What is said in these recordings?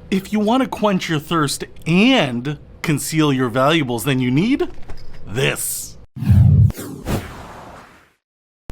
If you want to quench your thirst and conceal your valuables, then you need this.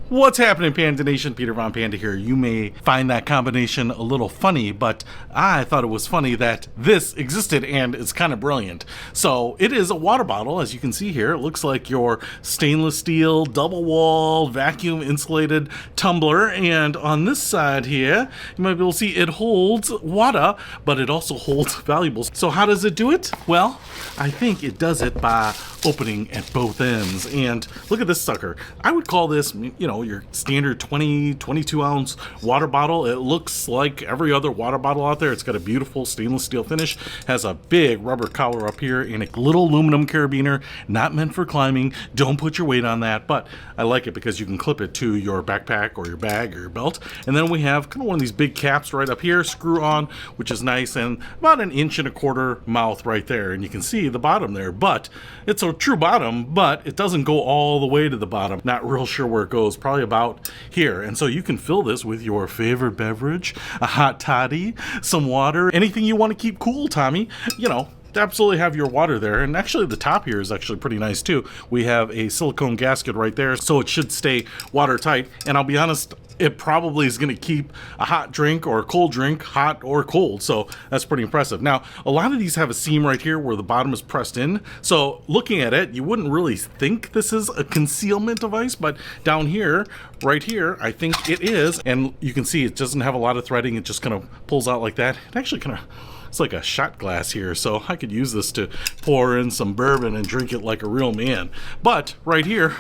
What's happening, Panda Nation? Peter Von Panda here. You may find that combination a little funny, but I thought it was funny that this existed and it's kind of brilliant. So it is a water bottle, as you can see here. It looks like your stainless steel, double-walled, vacuum insulated tumbler. And on this side here, you might be able to see it holds water, but it also holds valuables. So how does it do it? Well, I think it does it by opening at both ends. And look at this sucker. I would call this, you know, your standard 22 ounce water bottle. It looks like every other water bottle out there. It's got a beautiful stainless steel finish, has a big rubber collar up here, and a little aluminum carabiner, not meant for climbing. Don't put your weight on that, but I like it because you can clip it to your backpack or your bag or your belt. And then we have kind of one of these big caps right up here, screw on, which is nice, and about 1.25 inches mouth right there. And you can see the bottom there, but it's a true bottom, but it doesn't go all the way to the bottom. Not real sure where it goes, probably about here. And so you can fill this with your favorite beverage, a hot toddy, some water, anything you want to keep cool, Tommy. You know, absolutely have your water there. And actually the top here is actually pretty nice too. We have a silicone gasket right there, so it should stay watertight. And I'll be honest, it probably is going to keep a hot drink or a cold drink hot or cold, so that's pretty impressive. Now, a lot of these have a seam right here where the bottom is pressed in, so looking at it, you wouldn't really think this is a concealment device, but down here, right here, I think it is. And you can see it doesn't have a lot of threading. It just kind of pulls out like that. It actually kind of, it's like a shot glass here, so I could use this to pour in some bourbon and drink it like a real man. But right here,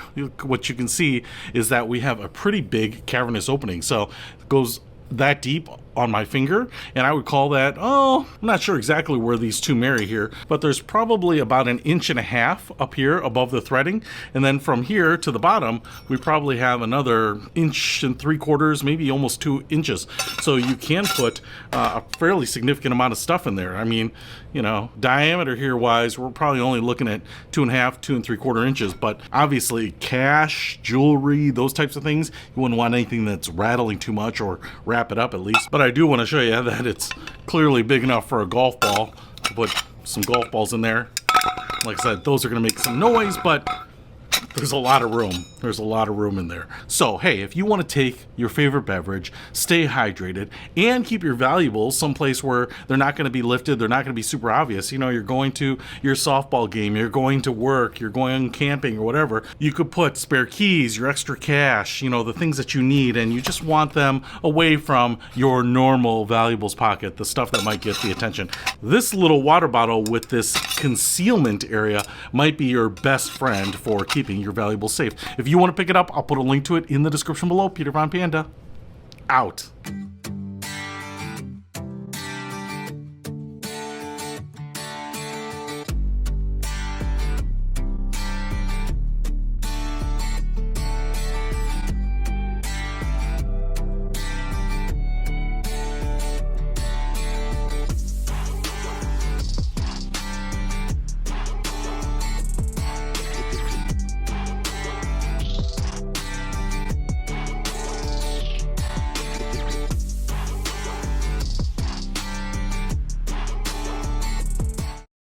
what you can see is that we have a pretty big cavernous opening, so it goes that deep on my finger, and I would call that, oh, I'm not sure exactly where these two marry here, but there's probably about 1.5 inches up here above the threading, and then from here to the bottom we probably have another 1.75 inches, maybe almost 2 inches. So you can put a fairly significant amount of stuff in there. I mean, you know, diameter here wise, we're probably only looking at 2.5, 2.75 inches, but obviously cash, jewelry, those types of things, you wouldn't want anything that's rattling too much, or wrap it up at least. But I do want to show you that it's clearly big enough for a golf ball. I'll put some golf balls in there. Like I said, those are going to make some noise, but there's a lot of room. There's a lot of room in there. So, hey, if you want to take your favorite beverage, stay hydrated, and keep your valuables someplace where they're not going to be lifted, they're not going to be super obvious. You know, you're going to your softball game, you're going to work, you're going camping or whatever. You could put spare keys, your extra cash, you know, the things that you need, and you just want them away from your normal valuables pocket, the stuff that might get the attention. This little water bottle with this concealment area might be your best friend for keeping your valuables safe. If you want to pick it up, I'll put a link to it in the description below. Peter Von Panda, out.